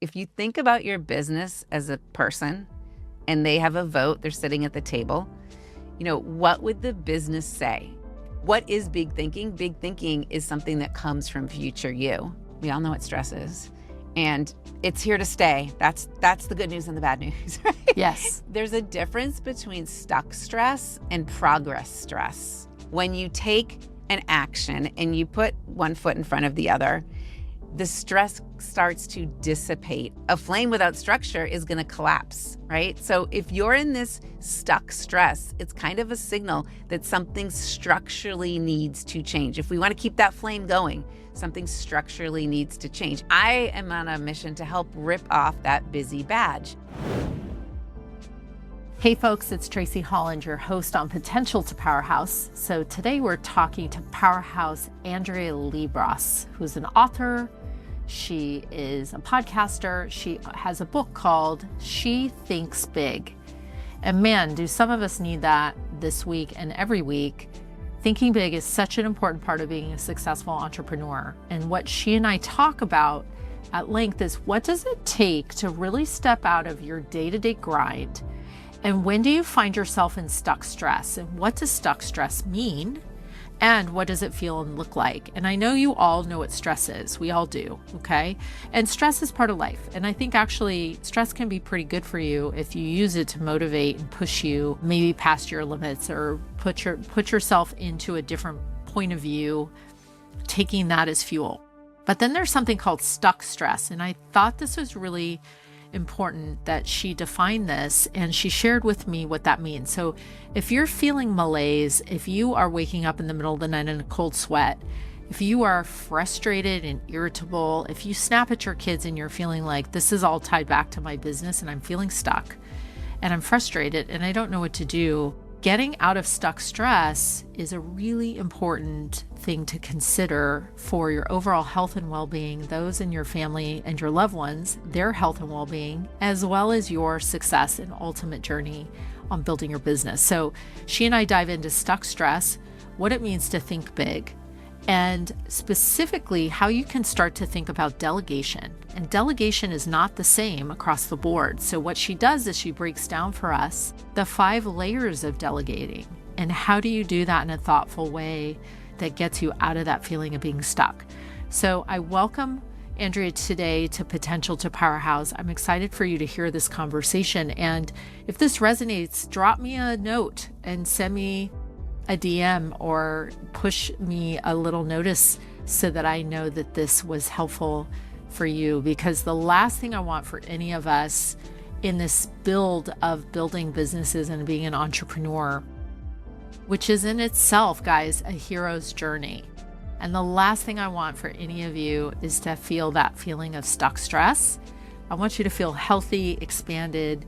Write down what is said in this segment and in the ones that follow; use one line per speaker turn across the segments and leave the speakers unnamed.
if you think about your business as a person and they have a vote, they're sitting at the table, what would the business say? What is big thinking? Big thinking is something that comes from future you. We all know what stress is. And it's here to stay. That's the good news and the bad news, right?
Yes.
There's a difference between stuck stress and progress stress. When you take an action and you put one foot in front of the other, the stress starts to dissipate. A flame without structure is going to collapse, right? So if you're in this stuck stress, it's kind of a signal that something structurally needs to change. If we want to keep that flame going, something structurally needs to change. I am on a mission to help rip off that busy badge.
Hey folks, it's Tracy Holland, your host on Potential to Powerhouse. So today we're talking to Powerhouse Andrea Liebross, who's an author. She is a podcaster. She has a book called She Thinks Big. And man, do some of us need that this week and every week. Thinking big is such an important part of being a successful entrepreneur. And what she and I talk about at length is, what does it take to really step out of your day-to-day grind? And when do you find yourself in stuck stress? And what does stuck stress mean? And what does it feel and look like? And I know you all know what stress is. We all do, okay? And stress is part of life. And I think actually stress can be pretty good for you if you use it to motivate and push you maybe past your limits, or put yourself into a different point of view, taking that as fuel. But then there's something called stuck stress. And I thought this was really important that she defined this, and she shared with me what that means. So if you're feeling malaise, if you are waking up in the middle of the night in a cold sweat, if you are frustrated and irritable, if you snap at your kids and you're feeling like this is all tied back to my business and I'm feeling stuck and I'm frustrated and I don't know what to do, getting out of stuck stress is a really important thing to consider for your overall health and well-being, those in your family and your loved ones, their health and well-being, as well as your success and ultimate journey on building your business. So she and I dive into stuck stress, what it means to think big, and specifically how you can start to think about delegation. And delegation is not the same across the board. So what she does is she breaks down for us the 5 layers of delegating, and how do you do that in a thoughtful way that gets you out of that feeling of being stuck. So I welcome Andrea today to Potential to Powerhouse. I'm excited for you to hear this conversation. And if this resonates, drop me a note and send me a DM or push me a little notice so that I know that this was helpful for you. Because the last thing I want for any of us in this build of building businesses and being an entrepreneur, which is in itself, guys, a hero's journey. And the last thing I want for any of you is to feel that feeling of stuck stress. I want you to feel healthy, expanded,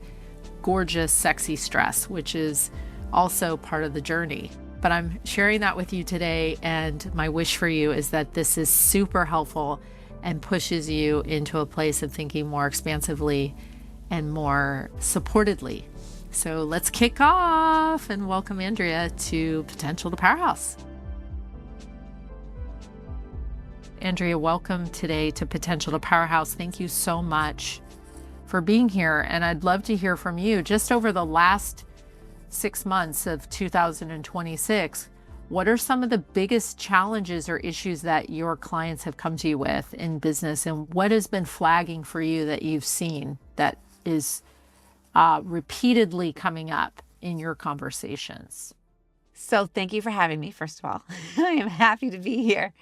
gorgeous, sexy stress, which is also part of the journey. But I'm sharing that with you today, and my wish for you is that this is super helpful and pushes you into a place of thinking more expansively and more supportedly. So let's kick off and welcome Andrea to Potential to Powerhouse. Andrea, welcome today to Potential to Powerhouse. Thank you so much for being here. And I'd love to hear from you. Just over the last 6 months of 2026, what are some of the biggest challenges or issues that your clients have come to you with in business? And what has been flagging for you that you've seen that is repeatedly coming up in your conversations?
So thank you for having me, first of all. I am happy to be here.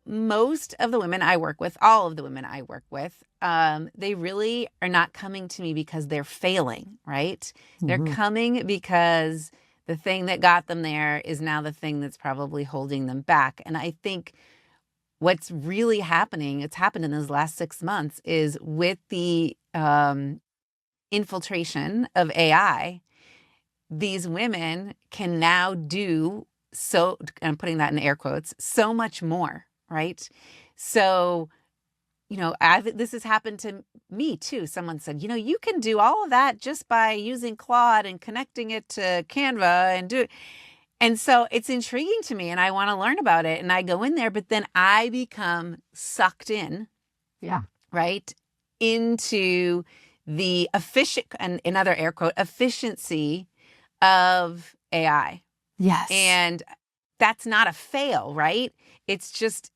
Most of the women I work with, all of the women I work with, they really are not coming to me because they're failing, right? Mm-hmm. They're coming because the thing that got them there is now the thing that's probably holding them back. And I think what's really happening, it's happened in those last 6 months, is with the infiltration of AI, these women can now do so, I'm putting that in air quotes, so much more, right? So, this has happened to me too. Someone said, you can do all of that just by using Claude and connecting it to Canva and do it. And so it's intriguing to me and I want to learn about it. And I go in there, but then I become sucked in.
Yeah.
Right? into the efficient, and another air quote, efficiency of AI.
Yes.
And that's not a fail, right? It's just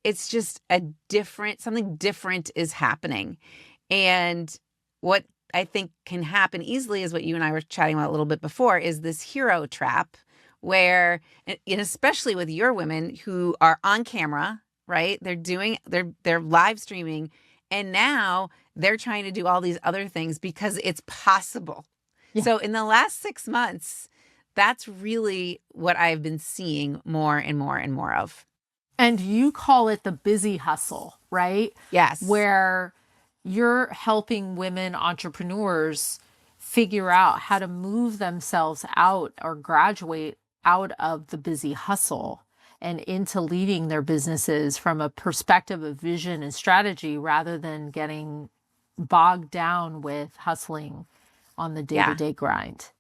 something different is happening. And what I think can happen easily is what you and I were chatting about a little bit before, is this hero trap where, and especially with your women who are on camera, right? They're live streaming, and now they're trying to do all these other things because it's possible.
Yeah.
So in the last 6 months, that's really what I've been seeing more and more and more of.
And you call it the busy hustle, right?
Yes.
Where you're helping women entrepreneurs figure out how to move themselves out or graduate out of the busy hustle and into leading their businesses from a perspective of vision and strategy, rather than getting bogged down with hustling on the day-to-day grind.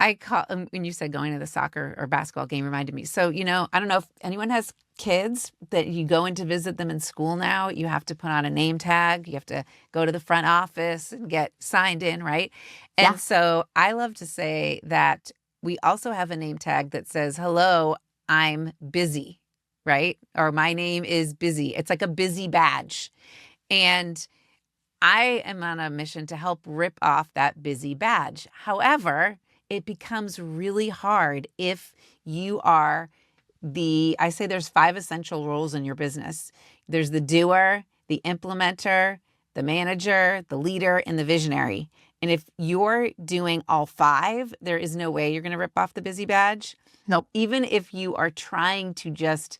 I call, when you said going to the soccer or basketball game, reminded me. So, I don't know if anyone has kids that you go in to visit them in school now. You have to put on a name tag. You have to go to the front office and get signed in, right? And so I love to say that we also have a name tag that says, hello, I'm busy, right? Or my name is busy. It's like a busy badge. And I am on a mission to help rip off that busy badge. However, it becomes really hard if you are I say there's 5 essential roles in your business. There's the doer, the implementer, the manager, the leader, and the visionary. And if you're doing all 5, there is no way you're going to rip off the busy badge.
Nope.
Even if you are trying to just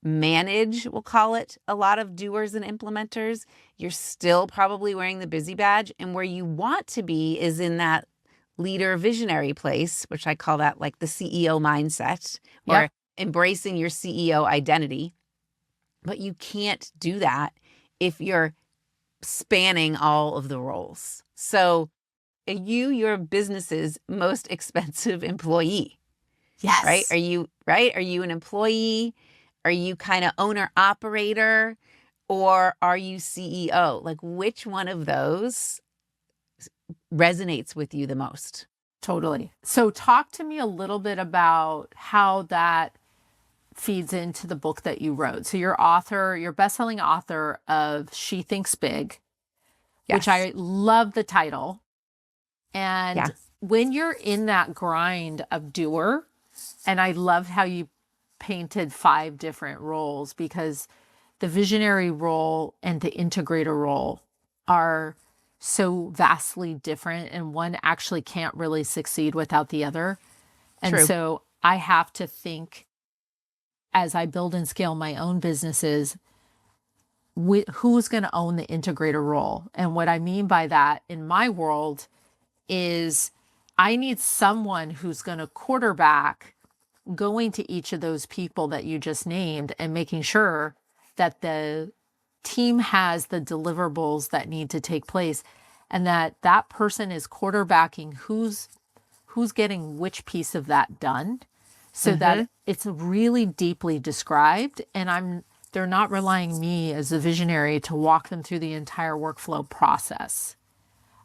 manage, we'll call it, a lot of doers and implementers, you're still probably wearing the busy badge. And where you want to be is in that leader visionary place, which I call that like the CEO mindset, or embracing your CEO identity. But you can't do that if you're spanning all of the roles. So your business's most expensive employee.
Yes.
Right? Are you an employee? Are you kind of owner operator? Or are you CEO? Like, which one of those resonates with you the most?
Totally. So talk to me a little bit about how that feeds into the book that you wrote. So you're best-selling author of She Thinks Big, which I love the title. And when you're in that grind of doer, and I loved how you painted 5 different roles, because the visionary role and the integrator role are so vastly different, and one actually can't really succeed without the other. And so I have to think, as I build and scale my own businesses, who's going to own the integrator role. And what I mean by that in my world is I need someone who's going to quarterback going to each of those people that you just named and making sure that the team has the deliverables that need to take place, and that person is quarterbacking who's getting which piece of that done, so that it's really deeply described, and they're not relying me as a visionary to walk them through the entire workflow process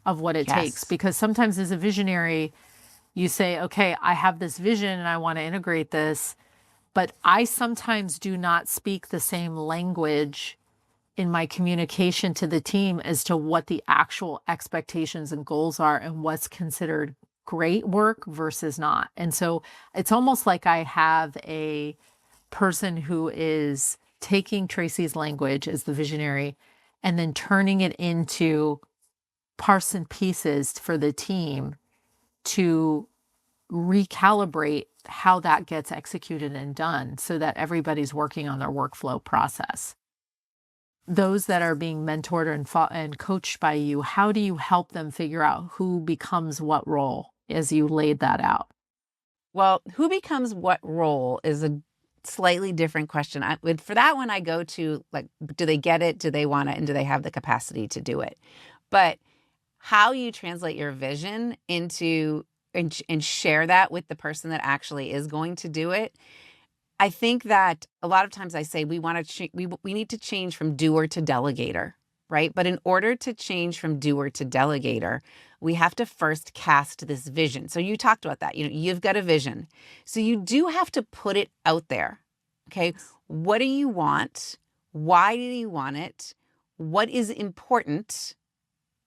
of what it takes. Because sometimes as a visionary, you say, okay, I have this vision and I want to integrate this, but I sometimes do not speak the same language in my communication to the team as to what the actual expectations and goals are and what's considered great work versus not. And so it's almost like I have a person who is taking Tracy's language as the visionary and then turning it into parts and pieces for the team to recalibrate how that gets executed and done, so that everybody's working on their workflow process. Those that are being mentored and coached by you, how do you help them figure out who becomes what role as you laid that out?
Well, who becomes what role is a slightly different question. For that one, I go to, like, do they get it? Do they want it? And do they have the capacity to do it? But how you translate your vision into and share that with the person that actually is going to do it. I think that a lot of times I say we want to we need to change from doer to delegator, right? But in order to change from doer to delegator, we have to first cast this vision. So you talked about that. You've got a vision. So you do have to put it out there. Okay. What do you want? Why do you want it? What is important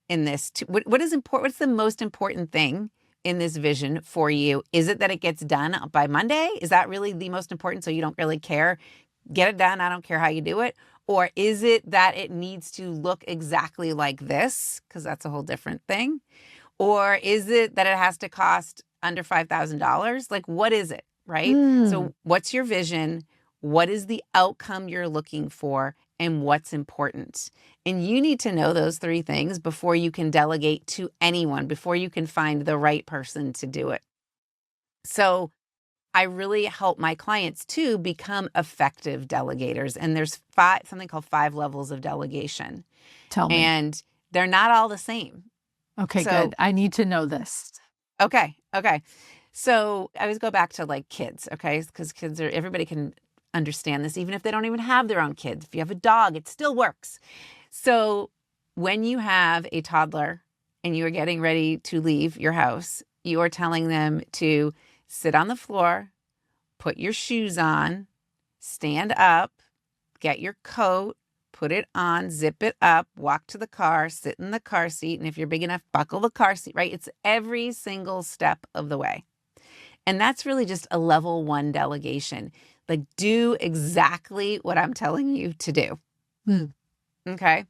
in this? What is important? What's the most important thing in this vision for you? Is it that it gets done by Monday? Is that really the most important? So you don't really care? Get it done. I don't care how you do it. Or is it that it needs to look exactly like this? Because that's a whole different thing. Or is it that it has to cost under $5,000? Like, what is it, right? So what's your vision? What is the outcome you're looking for? And what's important? And you need to know those three things before you can delegate to anyone, before you can find the right person to do it. So I really help my clients too become effective delegators. And there's something called 5 levels of delegation.
Tell me.
And they're not all the same.
Okay, good. I need to know this.
Okay. So I always go back to like kids, okay? Because everybody can understand this, even if they don't even have their own kids. If you have a dog, it still works. So when you have a toddler and you are getting ready to leave your house, you are telling them to sit on the floor, put your shoes on, stand up, get your coat, put it on, zip it up, walk to the car, sit in the car seat. And if you're big enough, buckle the car seat, right? It's every single step of the way. And that's really just a level 1 delegation. Like, do exactly what I'm telling you to do. Okay.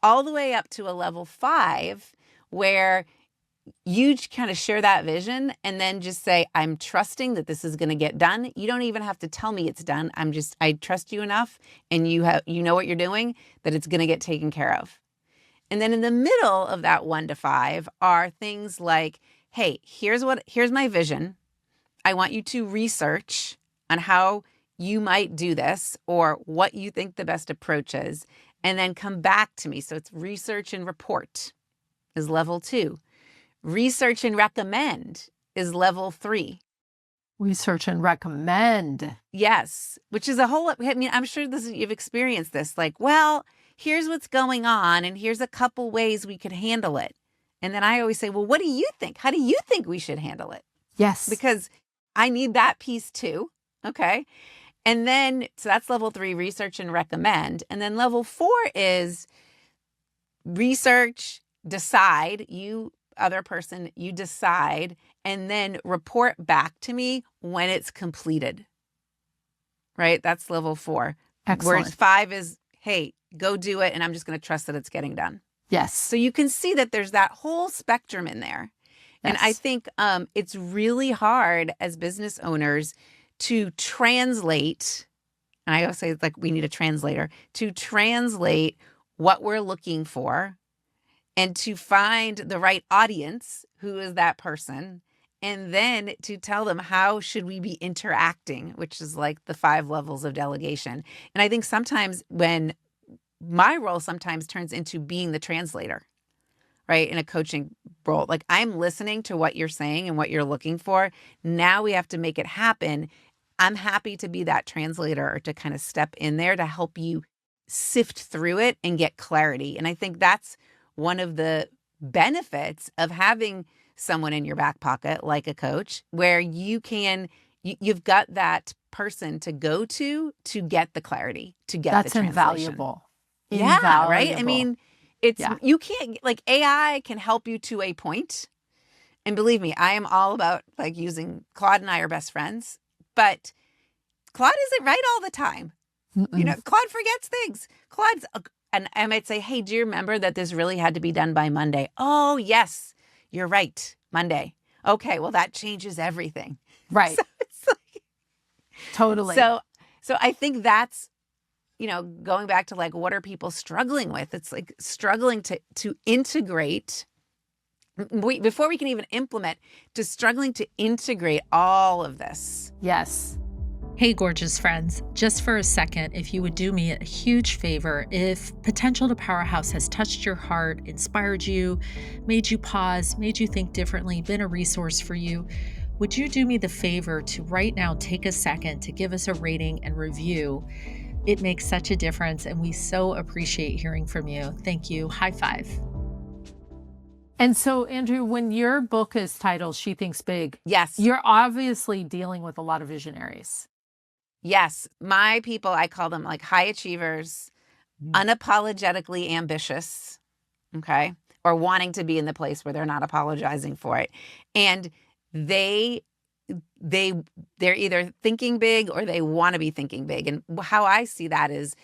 All the way up to a level 5 where you kind of share that vision and then just say, I'm trusting that this is going to get done. You don't even have to tell me it's done. I trust you enough and you know what you're doing, that it's going to get taken care of. And then in the middle of that 1 to 5 are things like, hey, here's my vision. I want you to research on how you might do this or what you think the best approach is, and then come back to me. So it's research and report is level 2. Research and recommend is level 3.
Research and recommend.
Yes, which is a whole, I'm sure you've experienced this. Like, well, here's what's going on and here's a couple ways we could handle it. And then I always say, well, what do you think? How do you think we should handle it?
Yes.
Because I need that piece too. Okay. And then, so that's level 3, research and recommend. And then level 4 is research, decide, you other person, you decide, and then report back to me when it's completed. Right? That's level 4.
Excellent.
Whereas 5 is, hey, go do it, and I'm just going to trust that it's getting done.
Yes.
So you can see that there's that whole spectrum in there. Yes. And I think it's really hard as business owners to translate, and I always say like we need a translator, to translate what we're looking for and to find the right audience, who is that person, and then to tell them how should we be interacting, which is like the 5 levels of delegation. And I think sometimes when my role sometimes turns into being the translator, right, in a coaching role. Like, I'm listening to what you're saying and what you're looking for. Now we have to make it happen. I'm happy to be that translator or to kind of step in there to help you sift through it and get clarity. And I think that's one of the benefits of having someone in your back pocket like a coach, where you've got that person to go to get the clarity, to get the translation.
That's invaluable.
Yeah, right? I mean, you can't, like, AI can help you to a point. And believe me, I am all about like using Claude, and I are best friends, but Claude isn't right all the time. Claude forgets things. And I might say, hey, do you remember that this really had to be done by Monday? Oh, yes, you're right. Monday. Okay, well, that changes everything.
Right.
So it's like,
totally.
So I think that's, going back to like, what are people struggling with? It's like struggling to integrate, before we can even implement, to struggling to integrate all of this.
Yes.
Hey, gorgeous friends, just for a second, if you would do me a huge favor, if Potential to Powerhouse has touched your heart, inspired you, made you pause, made you think differently, been a resource for you, would you do me the favor to right now take a second to give us a rating and review? It makes such a difference, and we so appreciate hearing from you. Thank you. High five.
And so, Andrew, when your book is titled She Thinks Big,
Yes.
you're obviously dealing with a lot of visionaries.
Yes. My people, I call them like high achievers, unapologetically ambitious, okay, or wanting to be in the place where they're not apologizing for it. And they're either thinking big or they want to be thinking big. And how I see that is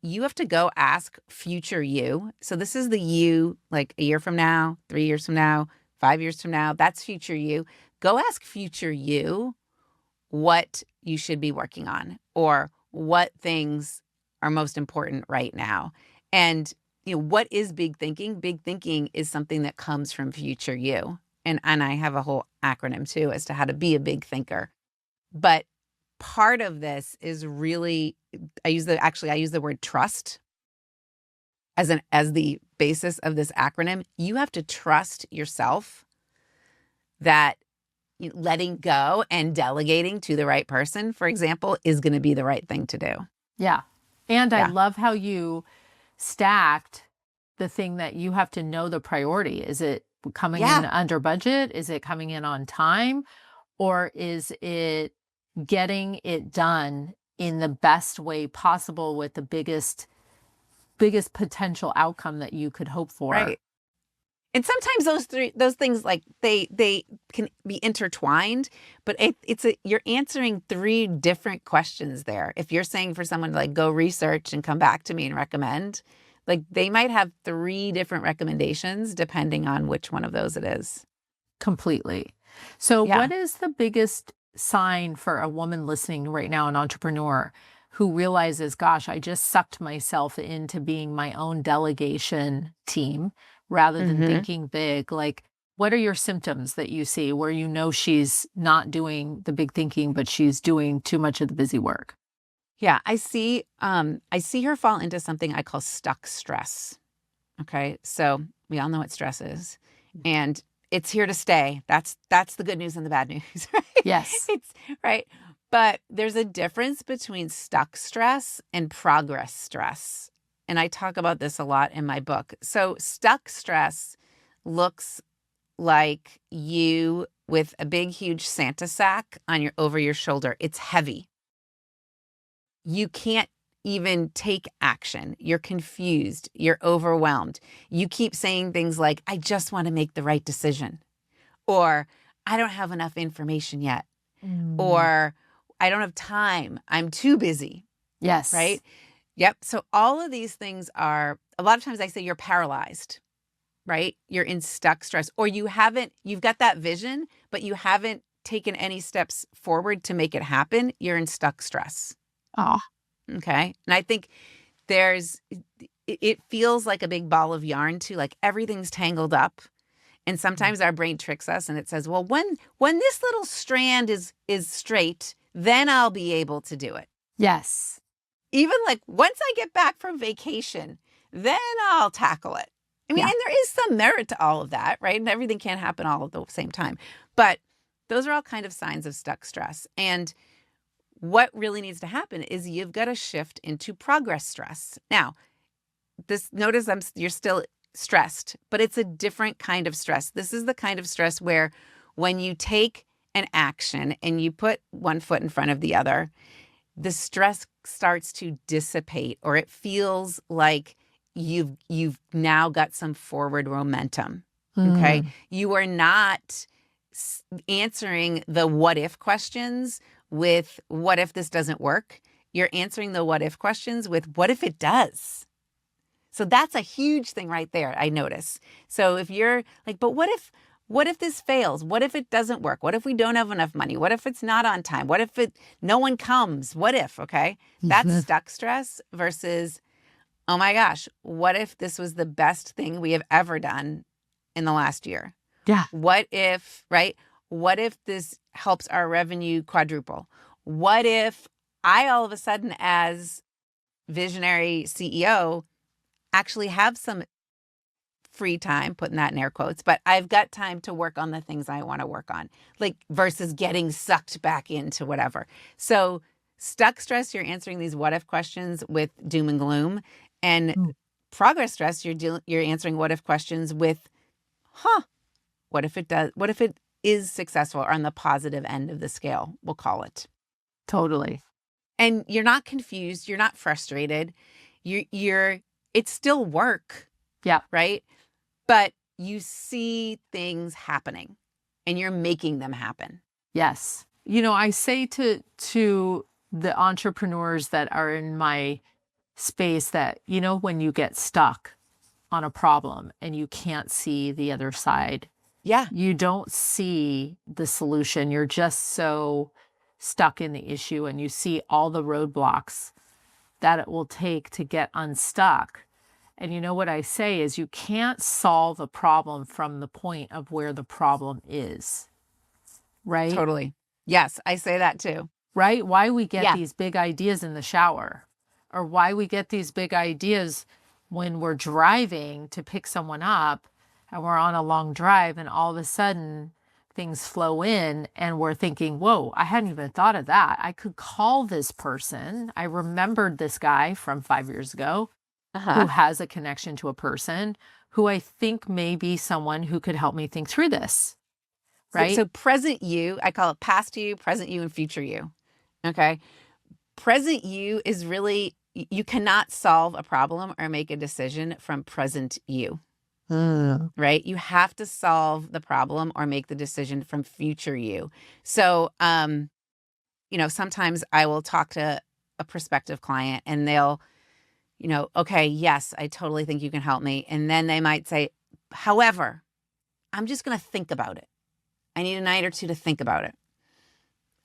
you have to go ask future you. So this is the you like a year from now, 3 years from now, 5 years from now. That's future you. Go ask future you what you should be working on or what things are most important right now. And what is big thinking? Big thinking is something that comes from future you. And I have a whole acronym too as to how to be a big thinker. But part of this is really, I use the word trust as the basis of this acronym. You have to trust yourself that letting go and delegating to the right person, for example, is going to be the right thing to do.
Yeah. And I
Yeah.
love how you stacked the thing that you have to know the priority. Is it coming in under budget? Is it coming in on time? Or is it getting it done in the best way possible with the biggest potential outcome that you could hope for?
Right. And sometimes those things like they can be intertwined, but you're answering 3 different questions there. If you're saying for someone to like go research and come back to me and recommend, like they might have 3 different recommendations depending on which one of those it is.
Completely. So
Yeah.
what is the biggest sign for a woman listening right now, an entrepreneur who realizes, gosh, I just sucked myself into being my own delegation team rather than thinking big? Like, what are your symptoms that you see where you know she's not doing the big thinking, but she's doing too much of the busy work?
Yeah, I see her fall into something I call stuck stress. Okay? So, we all know what stress is. And it's here to stay. That's the good news and the bad news, right?
Yes.
It's right. But there's a difference between stuck stress and progress stress. And I talk about this a lot in my book. So stuck stress looks like you with a big, huge Santa sack over your shoulder. It's heavy. You can't even take action. You're confused. You're overwhelmed. You keep saying things like, I just want to make the right decision. Or I don't have enough information yet. Or I don't have time. I'm too busy.
Yes.
Right? Yep. So all of these things are, a lot of times I say you're paralyzed, right? You're in stuck stress, or you've got that vision, but you haven't taken any steps forward to make it happen. You're in stuck stress.
Oh.
Okay. And I think it feels like a big ball of yarn too, like everything's tangled up. And sometimes our brain tricks us and it says, well, when this little strand is straight, then I'll be able to do it.
Yes.
Even like once I get back from vacation, then I'll tackle it. I mean, and there is some merit to all of that, right? And everything can't happen all at the same time. But those are all kind of signs of stuck stress. And what really needs to happen is you've got to shift into progress stress. Now, notice you're still stressed, but it's a different kind of stress. This is the kind of stress where when you take an action and you put one foot in front of the other, the stress starts to dissipate, or it feels like you've now got some forward momentum. Okay. You are not answering the what if questions with what if this doesn't work. You're answering the what if questions with what if it does. So that's a huge thing right there, I notice. So if you're like, but what if this fails? What if it doesn't work? What if we don't have enough money? What if it's not on time? What if no one comes? What if, okay? That's stuck stress versus, oh my gosh, what if this was the best thing we have ever done in the last year?
Yeah.
What if, right? What if this helps our revenue quadruple? What if I all of a sudden as visionary CEO actually have some free time, putting that in air quotes, but I've got time to work on the things I want to work on, like versus getting sucked back into whatever. So Stuck stress, you're answering these what if questions with doom and gloom. And
Mm.
progress stress, you're answering what if questions with, what if it does? What if it is successful, or on the positive end of the scale, we'll call it.
Totally.
And you're not confused. You're not frustrated. It's still work.
Yeah.
Right. But you see things happening and you're making them happen.
Yes. I say to the entrepreneurs that are in my space that, when you get stuck on a problem and you can't see the other side,
Yeah.
you don't see the solution. You're just so stuck in the issue, and you see all the roadblocks that it will take to get unstuck. And what I say is, you can't solve a problem from the point of where the problem is. Right?
Totally. Yes, I say that too.
Right? Why we get these big ideas in the shower, or why we get these big ideas when we're driving to pick someone up and we're on a long drive, and all of a sudden things flow in and we're thinking, whoa, I hadn't even thought of that. I could call this person. I remembered this guy from 5 years ago who has a connection to a person who I think may be someone who could help me think through this. Right?
So present you, I call it past you, present you, and future you. Okay. Present you is really, you cannot solve a problem or make a decision from present you. Right? You have to solve the problem or make the decision from future you. So, sometimes I will talk to a prospective client and they'll, okay, yes, I totally think you can help me. And then they might say, however, I'm just going to think about it. I need a night or two to think about it.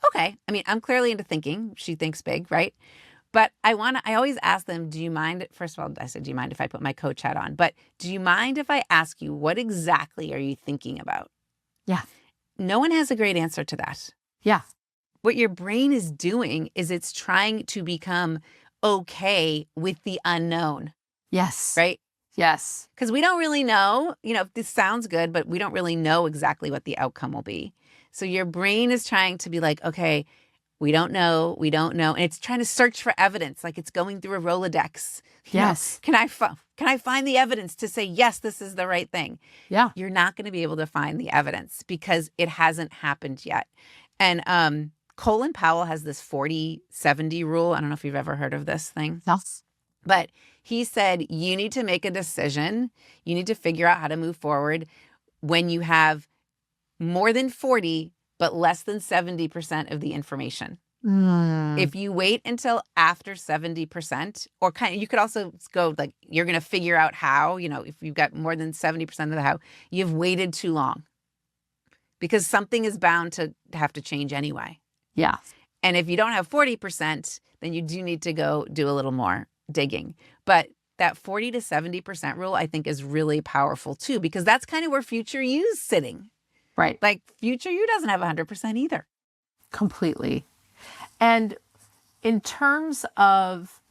Okay. I mean, I'm clearly into thinking. She thinks big, right? But I always ask them, do you mind? First of all, I said, do you mind if I put my coach hat on? But do you mind if I ask you, what exactly are you thinking about?
Yeah.
No one has a great answer to that.
Yeah.
What your brain is doing is it's trying to become okay with the unknown.
Yes.
Right?
Yes.
Because we don't really know, this sounds good, but we don't really know exactly what the outcome will be. So your brain is trying to be like, okay, we don't know. And it's trying to search for evidence, like it's going through a Rolodex.
Yes.
Can I find the evidence to say, yes, this is the right thing?
Yeah.
You're not going to be able to find the evidence because it hasn't happened yet. And Colin Powell has this 40-70 rule. I don't know if you've ever heard of this thing.
Yes.
But he said, you need to make a decision. You need to figure out how to move forward when you have more than 40, but less than 70% of the information. If you wait until after 70%, or you could also go like, you're going to figure out how, if you've got more than 70% of the how, you've waited too long because something is bound to have to change anyway.
Yeah.
And if you don't have 40%, then you do need to go do a little more digging. But that 40 to 70% rule, I think, is really powerful too, because that's kind of where future you's sitting.
Right.
Like future you doesn't have 100% either.
Completely. And in terms of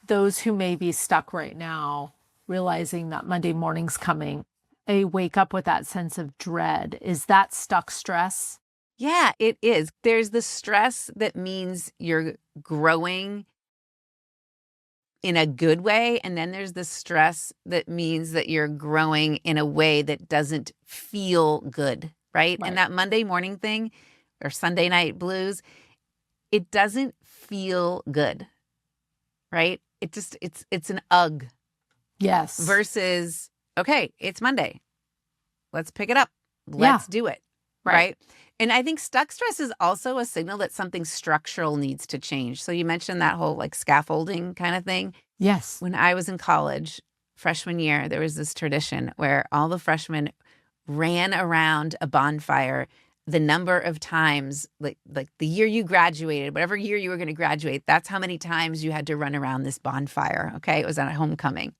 those who may be stuck right now, realizing that Monday morning's coming, they wake up with that sense of dread. Is that stuck stress?
Yeah, it is. There's the stress that means you're growing in a good way. And then there's the stress that means that you're growing in a way that doesn't feel good, right? And that Monday morning thing or Sunday night blues, it doesn't feel good, right? It's an ugh.
Yes.
Versus, okay, it's Monday. Let's pick it up. Let's do it. Right. And I think stuck stress is also a signal that something structural needs to change. So you mentioned that whole like scaffolding kind of thing.
Yes.
When I was in college, freshman year, there was this tradition where all the freshmen ran around a bonfire the number of times, like the year you graduated, whatever year you were going to graduate, that's how many times you had to run around this bonfire. Okay. It was on a homecoming.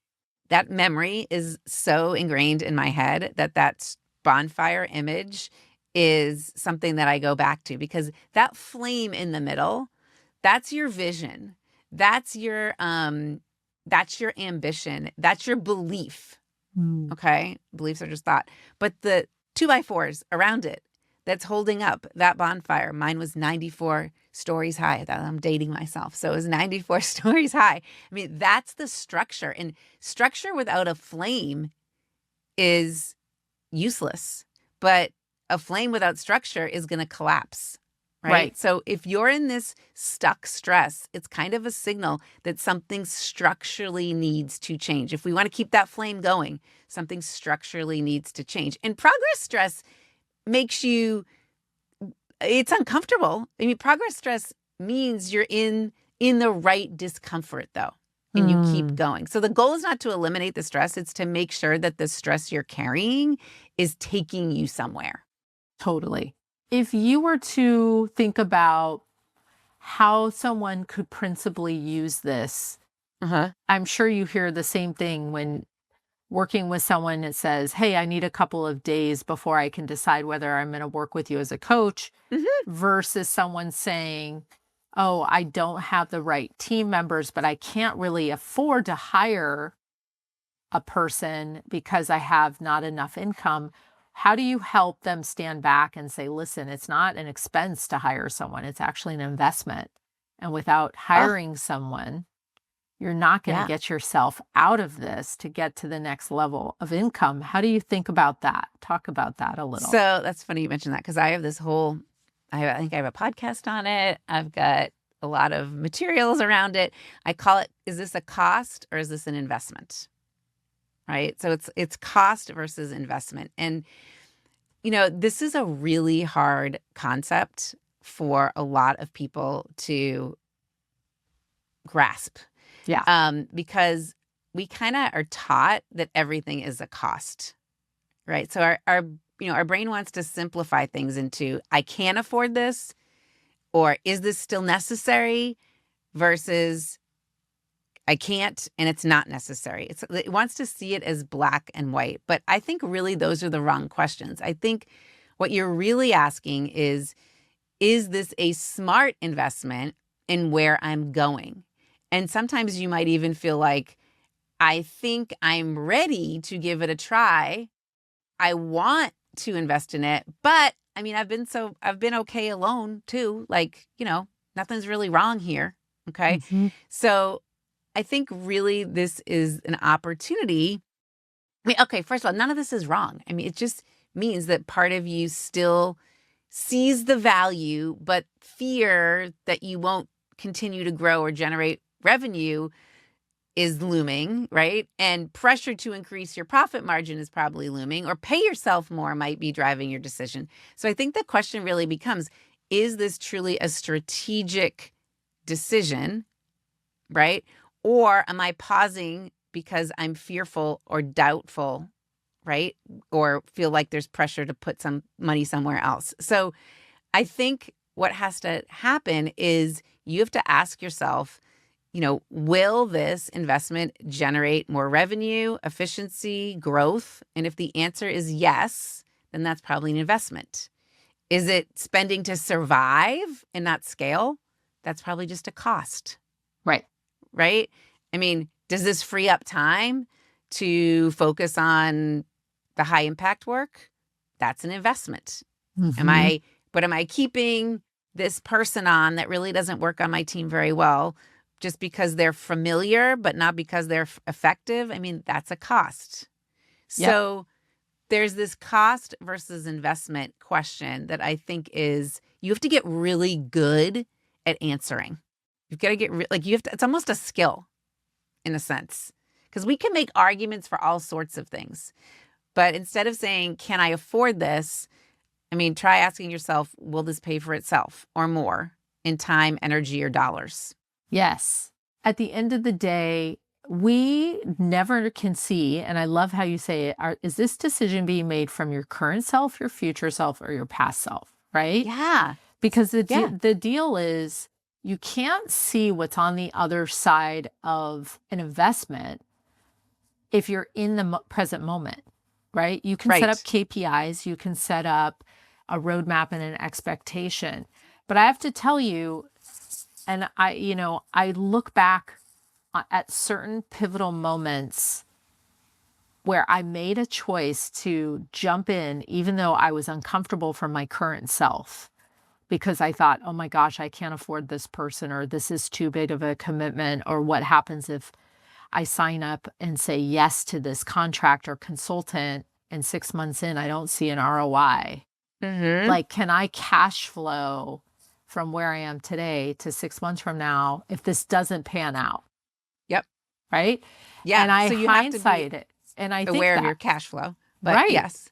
That memory is so ingrained in my head that bonfire image is something that I go back to, because that flame in the middle, that's your vision. That's your ambition. That's your belief. Okay. Beliefs are just thought. But the 2x4s around it that's holding up that bonfire, mine was 94 stories high. I'm dating myself. So it was 94 stories high. I mean, that's the structure. And structure without a flame is useless. But a flame without structure is going to collapse. Right? So if you're in this stuck stress, it's kind of a signal that something structurally needs to change. If we want to keep that flame going, something structurally needs to change. And progress stress makes you, it's uncomfortable. I mean, progress stress means you're in the right discomfort though, and you keep going. So the goal is not to eliminate the stress. It's to make sure that the stress you're carrying is taking you somewhere.
Totally. If you were to think about how someone could principally use this, I'm sure you hear the same thing when working with someone that says, hey, I need a couple of days before I can decide whether I'm going to work with you as a coach, versus someone saying, oh, I don't have the right team members, but I can't really afford to hire a person because I have not enough income. How do you help them stand back and say, listen, it's not an expense to hire someone. It's actually an investment. And without hiring someone, you're not going to get yourself out of this to get to the next level of income. How do you think about that? Talk about that a little.
So that's funny you mentioned that, because I have this whole, I think I have a podcast on it. I've got a lot of materials around it. I call it, is this a cost or is this an investment? Right? So it's cost versus investment. And, this is a really hard concept for a lot of people to grasp.
Yeah.
Because we kind of are taught that everything is a cost, right? So our brain wants to simplify things into, I can't afford this, or is this still necessary, versus I can't and it's not necessary. It wants to see it as black and white. But I think really those are the wrong questions. I think what you're really asking is this a smart investment in where I'm going? And sometimes you might even feel like, I think I'm ready to give it a try. I want to invest in it. But I mean, I've been okay alone too. Like, nothing's really wrong here. Okay. So I think really this is an opportunity. I mean, okay, first of all, none of this is wrong. I mean, it just means that part of you still sees the value, but fear that you won't continue to grow or generate revenue is looming, right? And pressure to increase your profit margin is probably looming, or pay yourself more might be driving your decision. So I think the question really becomes, is this truly a strategic decision, right? Or am I pausing because I'm fearful or doubtful, right? Or feel like there's pressure to put some money somewhere else. So I think what has to happen is you have to ask yourself, will this investment generate more revenue, efficiency, growth? And if the answer is yes, then that's probably an investment. Is it spending to survive and not scale? That's probably just a cost. Right? I mean, does this free up time to focus on the high impact work? That's an investment. Am I keeping this person on that really doesn't work on my team very well just because they're familiar, but not because they're effective? I mean, that's a cost. So there's this cost versus investment question that I think is, you have to get really good at answering. You've got to get, it's almost a skill in a sense, because we can make arguments for all sorts of things. But instead of saying, can I afford this? I mean, try asking yourself, will this pay for itself or more in time, energy, or dollars?
Yes. At the end of the day, we never can see, and I love how you say it, is this decision being made from your current self, your future self, or your past self, right?
Yeah.
Because the deal is, you can't see what's on the other side of an investment if you're in the present moment, right? You can set up KPIs, you can set up a roadmap and an expectation. But I have to tell you, and I look back at certain pivotal moments where I made a choice to jump in, even though I was uncomfortable for my current self, because I thought, oh my gosh, I can't afford this person, or this is too big of a commitment, or what happens if I sign up and say yes to this contract or consultant and 6 months in, I don't see an ROI. Like, can I cash flow from where I am today to 6 months from now if this doesn't pan out?
Yep.
Right?
Yeah.
And I
so you
hindsight
have to
it. And I
be
think
aware of
that,
your cash flow. But
right.
yes.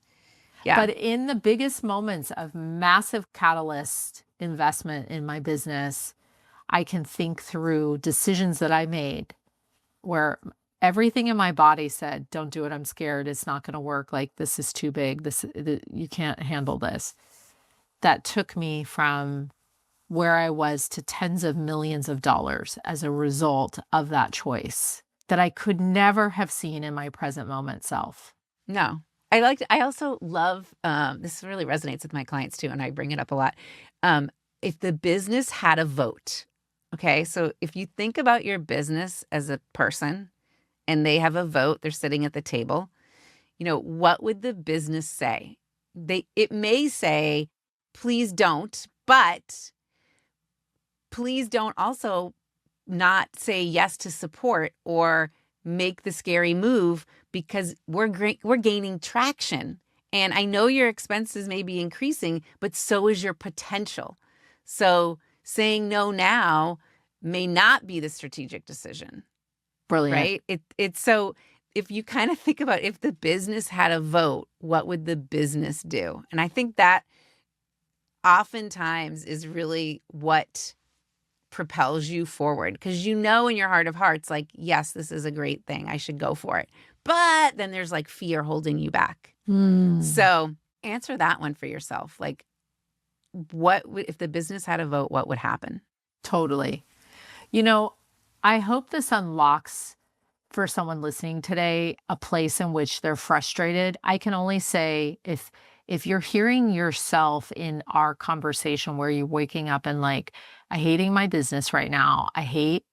Yeah.
But in the biggest moments of massive catalyst investment in my business, I can think through decisions that I made where everything in my body said, don't do it, I'm scared, it's not going to work, like this is too big, you can't handle this. That took me from where I was to tens of millions of dollars as a result of that choice that I could never have seen in my present moment self.
No. I also love, this really resonates with my clients too, and I bring it up a lot. If the business had a vote, okay? So if you think about your business as a person and they have a vote, they're sitting at the table, what would the business say? It may say, please don't, but please don't also not say yes to support or make the scary move, because we're gaining traction. And I know your expenses may be increasing, but so is your potential. So saying no now may not be the strategic decision.
Brilliant.
Right? It's so if you kind of think about if the business had a vote, what would the business do? And I think that oftentimes is really what propels you forward, because in your heart of hearts, like, yes, this is a great thing, I should go for it. But then there's like fear holding you back. So answer that one for yourself. Like, if the business had a vote, what would happen?
Totally. I hope this unlocks for someone listening today a place in which they're frustrated. I can only say, if you're hearing yourself in our conversation where you're waking up and like, I hating my business right now, I hate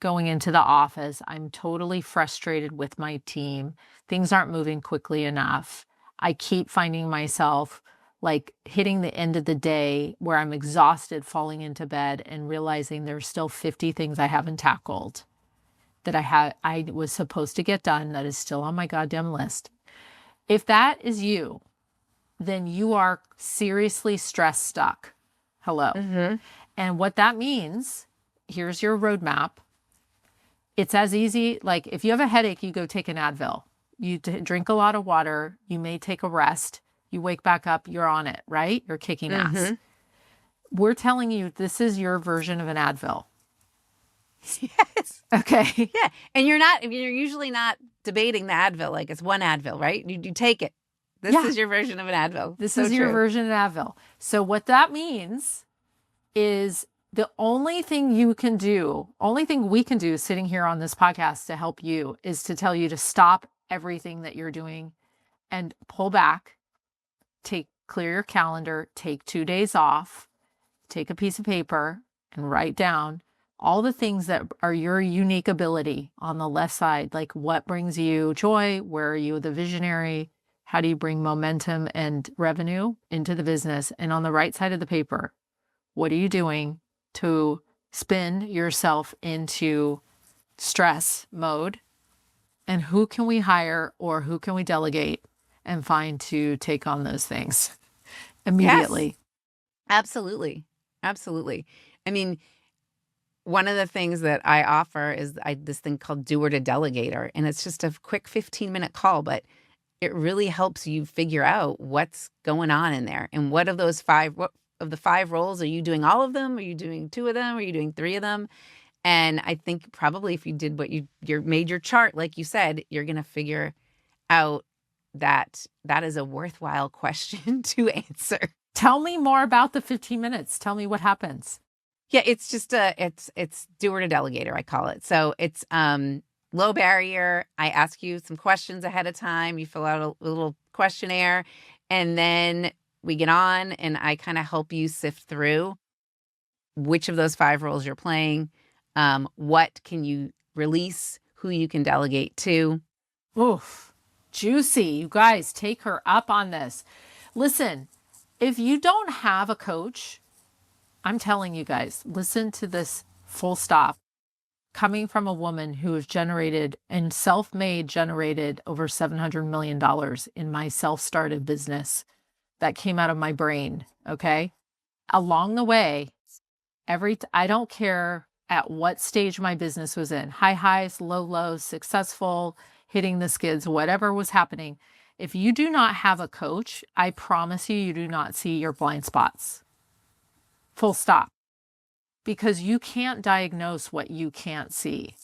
going into the office, I'm totally frustrated with my team, things aren't moving quickly enough, I keep finding myself like hitting the end of the day where I'm exhausted, falling into bed and realizing there's still 50 things I haven't tackled that I was supposed to get done, that is still on my goddamn list. If that is you, then you are seriously stress stuck. Hello. And what that means, here's your roadmap. It's as easy, like if you have a headache, you go take an Advil. You drink a lot of water, you may take a rest, you wake back up, you're on it, right? You're kicking ass. We're telling you this is your version of an Advil.
Yes.
Okay.
Yeah. And you're usually not debating the Advil, like it's one Advil, right? You take it. This is your version of an Advil.
This is your version of Advil. So what that means is the only thing we can do sitting here on this podcast to help you is to tell you to stop everything that you're doing and pull back, clear your calendar, take 2 days off, take a piece of paper and write down all the things that are your unique ability on the left side. Like, what brings you joy? Where are you the visionary? How do you bring momentum and revenue into the business? And on the right side of the paper, what are you doing to spin yourself into stress mode? And who can we hire or who can we delegate and find to take on those things immediately?
Yes. Absolutely. Absolutely. I mean, one of the things that I offer is this thing called doer to delegator. And it's just a quick 15-minute call, but it really helps you figure out what's going on in there. And what of the 5 roles, are you doing all of them? Are you doing 2 of them? Are you doing 3 of them? And I think probably if you did what you made your chart, like you said, you're going to figure out that is a worthwhile question to answer.
Tell me more about the 15 minutes. Tell me what happens.
Yeah, it's just it's doer to delegator, I call it. So it's low barrier. I ask you some questions ahead of time. You fill out a little questionnaire, and then we get on and I kind of help you sift through which of those 5 roles you're playing, what can you release, who you can delegate to.
Oof, juicy. You guys, take her up on this. Listen, if you don't have a coach I'm telling you guys, listen to this full stop. Coming from a woman who has generated and self-made generated over $700 million in my self-started business that came out of my brain. Okay. Along the way, I don't care at what stage my business was in, high highs, low lows, successful, hitting the skids, whatever was happening. If you do not have a coach, I promise you, you do not see your blind spots. Full stop. Because you can't diagnose what you can't see.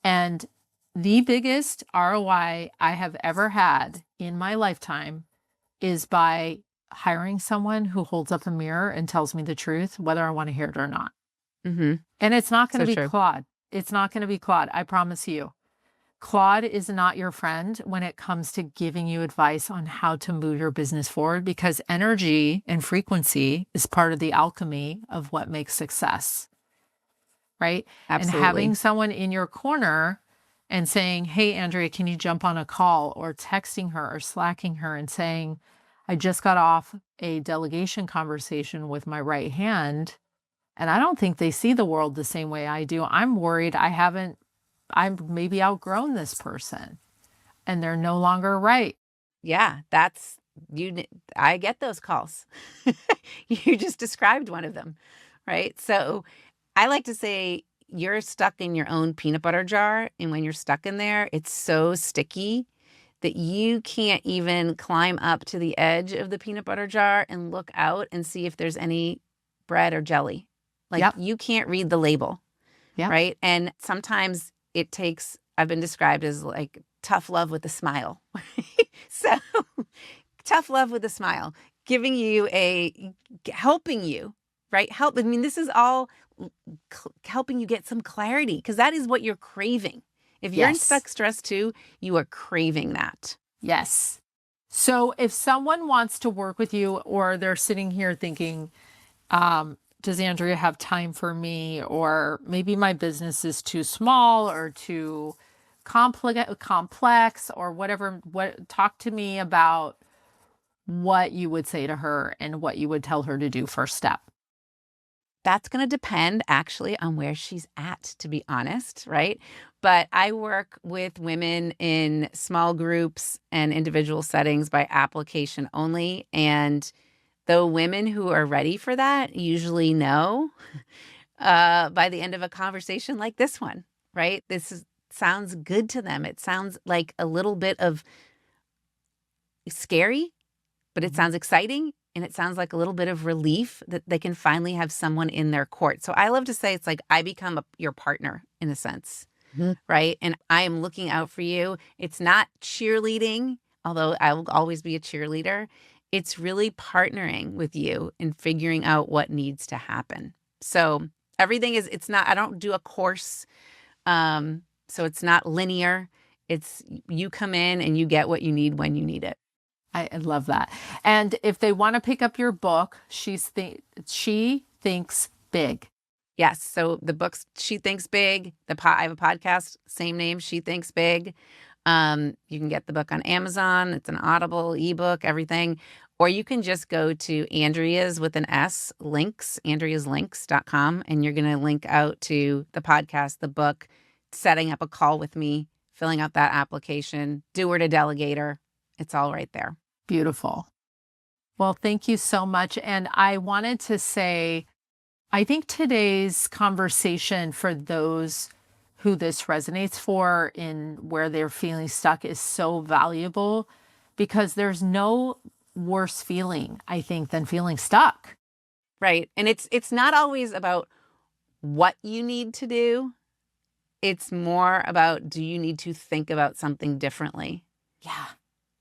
And the biggest ROI I have ever had in my lifetime is by hiring someone who holds up a mirror and tells me the truth, whether I want to hear it or not.
Mm-hmm.
And it's not going to be
true.
Claude. It's not going to be Claude. I promise you. Claude is not your friend when it comes to giving you advice on how to move your business forward, because energy and frequency is part of the alchemy of what makes success, right?
Absolutely.
And having someone in your corner and saying, hey, Andrea, can you jump on a call, or texting her or slacking her and saying, I just got off a delegation conversation with my right hand, and I don't think they see the world the same way I do. I'm worried I'm maybe outgrown this person and they're no longer right.
Yeah, that's you. I get those calls. You just described one of them, right? So I like to say you're stuck in your own peanut butter jar. And when you're stuck in there, it's so sticky that you can't even climb up to the edge of the peanut butter jar and look out and see if there's any bread or jelly. Like you can't read the label, right? And sometimes it takes, I've been described as like tough love with a smile. So tough love with a smile, helping you, right? I mean, this is all helping you get some clarity, because that is what you're craving. If you're in stuck stress too, you are craving that.
Yes. So if someone wants to work with you, or they're sitting here thinking, does Andrea have time for me? Or maybe my business is too small or too complex or whatever. Talk to me about what you would say to her and what you would tell her to do first step.
That's going to depend actually on where she's at, to be honest, right? But I work with women in small groups and individual settings by application only. And the women who are ready for that usually know by the end of a conversation like this one, right? Sounds good to them. It sounds like a little bit of scary, but it sounds exciting. And it sounds like a little bit of relief that they can finally have someone in their court. So I love to say it's like I become your partner in a sense, right? And I am looking out for you. It's not cheerleading, although I will always be a cheerleader. It's really partnering with you and figuring out what needs to happen. So everything I don't do a course. So it's not linear. It's you come in and you get what you need when you need it.
I love that. And if they want to pick up your book, She Thinks Big.
Yes. So the book's She Thinks Big. I have a podcast, same name, She Thinks Big. You can get the book on Amazon. It's an Audible, ebook, everything. Or you can just go to Andrea's with an S links, andreaslinks.com, and you're going to link out to the podcast, the book, setting up a call with me, filling out that application, doer to delegator. It's all right there.
Beautiful. Well, thank you so much. And I wanted to say, I think today's conversation for those who this resonates for in where they're feeling stuck is so valuable, because there's no worse feeling, I think, than feeling stuck.
Right. And it's not always about what you need to do. It's more about, do you need to think about something differently?
Yeah.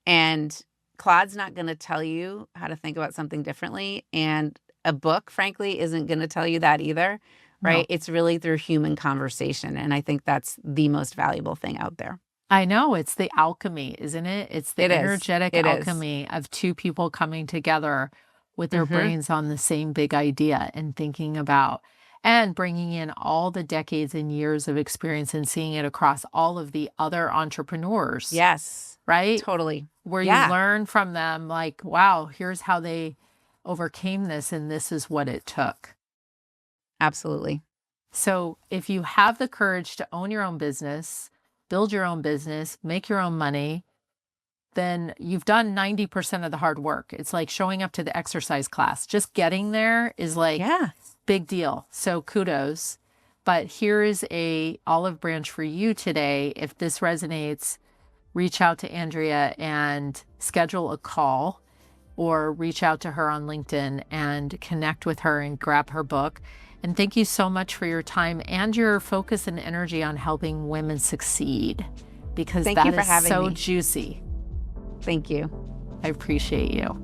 And Claude's not going to tell you how to think about something differently. And a book, frankly, isn't going to tell you that either, right? No. It's really through human conversation. And I think that's the most valuable thing out there.
I know. It's the alchemy, isn't it? It's the energetic alchemy of two people coming together with their brains on the same big idea and thinking about and bringing in all the decades and years of experience and seeing it across all of the other entrepreneurs.
Yes.
Right?
Totally.
Where you learn from them, like, wow, here's how they overcame this and this is what it took.
Absolutely.
So if you have the courage to own your own business, build your own business, make your own money, then you've done 90% of the hard work. It's like showing up to the exercise class. Just getting there is like
Yeah.
big deal. So kudos. But here is a olive branch for you today. If this resonates, reach out to Andrea and schedule a call, or reach out to her on LinkedIn and connect with her and grab her book. And thank you so much for your time and your focus and energy on helping women succeed, because
Thank
that
you for
is
having
so
me.
juicy.
Thank you.
I appreciate you.